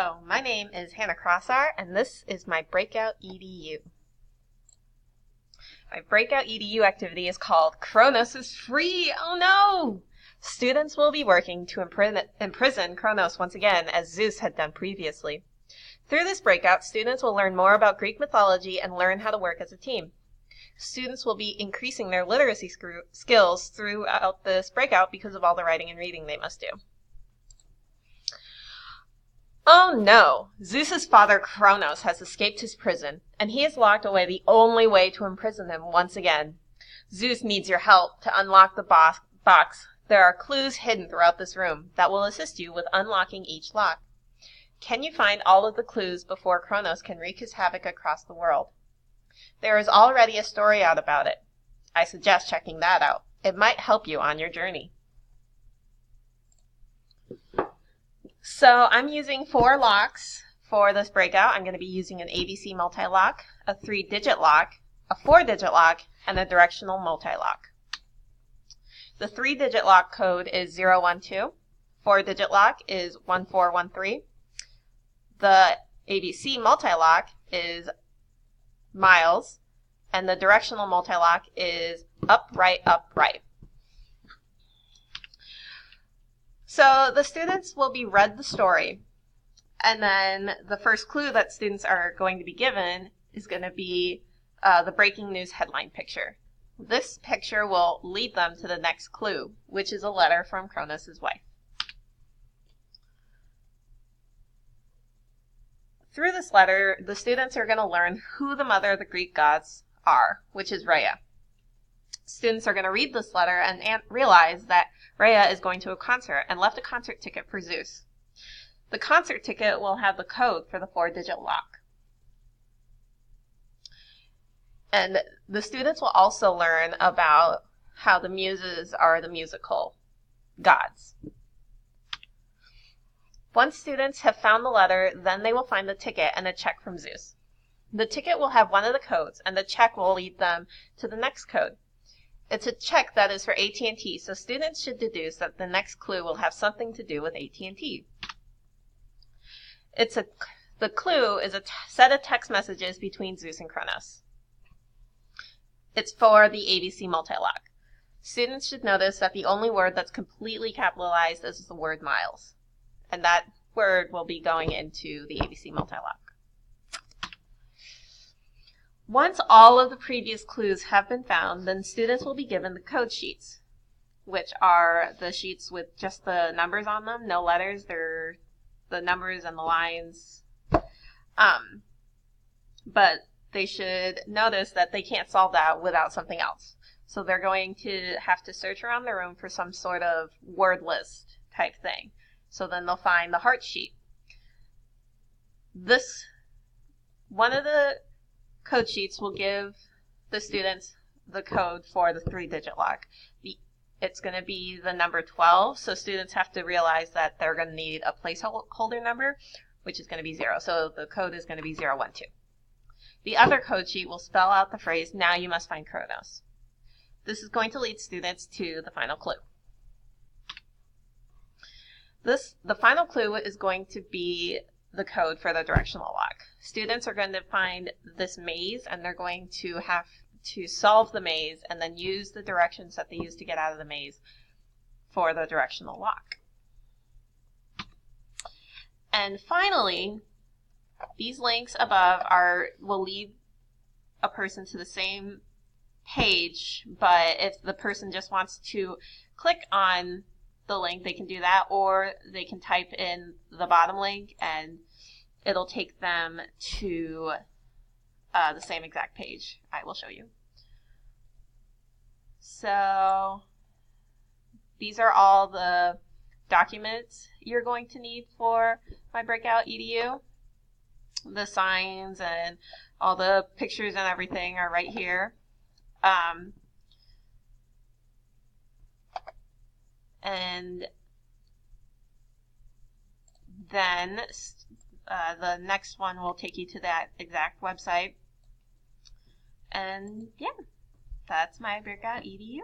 Hello, my name is Hannah Crossar, and this is my Breakout EDU. My Breakout EDU activity is called Kronos is Free! Oh no! Students will be working to imprison Kronos once again, as Zeus had done previously. Through this breakout, students will learn more about Greek mythology and learn how to work as a team. Students will be increasing their literacy skills throughout this breakout because of all the writing and reading they must do. Oh no! Zeus's father Kronos has escaped his prison, and he has locked away the only way to imprison him once again. Zeus needs your help to unlock the box. There are clues hidden throughout this room that will assist you with unlocking each lock. Can you find all of the clues before Kronos can wreak his havoc across the world? There is already a story out about it. I suggest checking that out. It might help you on your journey. So I'm using 4 locks for this breakout. I'm going to be using an ABC multi-lock, a 3-digit lock, a 4-digit lock, and a directional multi-lock. The 3-digit lock code is 012. 4-digit lock is 1413. The ABC multi-lock is miles, and the directional multi-lock is up, right, up, right. So the students will be read the story, and then the first clue that students are going to be given is going to be the breaking news headline picture. This picture will lead them to the next clue, which is a letter from Kronos' wife. Through this letter, the students are going to learn who the mother of the Greek gods are, which is Rhea. Students are going to read this letter and realize that Rhea is going to a concert and left a concert ticket for Zeus. The concert ticket will have the code for the 4-digit lock. And the students will also learn about how the muses are the musical gods. Once students have found the letter, then they will find the ticket and a check from Zeus. The ticket will have one of the codes, and the check will lead them to the next code. It's a check that is for AT&T, so students should deduce that the next clue will have something to do with AT&T. The clue is a set of text messages between Zeus and Kronos. It's for the ABC multi-lock. Students should notice that the only word that's completely capitalized is the word miles, and that word will be going into the ABC multi-lock. Once all of the previous clues have been found, then students will be given the code sheets, which are the sheets with just the numbers on them, no letters. They're the numbers and the lines. But they should notice that they can't solve that without something else. So they're going to have to search around the room for some sort of word list type thing. So then they'll find the heart sheet. One of the code sheets will give the students the code for the 3-digit lock. It's going to be the number 12, so students have to realize that they're going to need a placeholder number, which is going to be 0. So the code is going to be 012. The other code sheet will spell out the phrase, "Now you must find Kronos." This is going to lead students to the final clue. The final clue is going to be the code for the directional lock. Students are going to find this maze, and they're going to have to solve the maze and then use the directions that they use to get out of the maze for the directional lock. And finally, these links above will lead a person to the same page, but if the person just wants to click on the link, they can do that, or they can type in the bottom link and it'll take them to the same exact page. I will show you. So these are all the documents you're going to need for my Breakout EDU. The signs and all the pictures and everything are right here. And then the next one will take you to that exact website. And yeah, that's my Breakout EDU.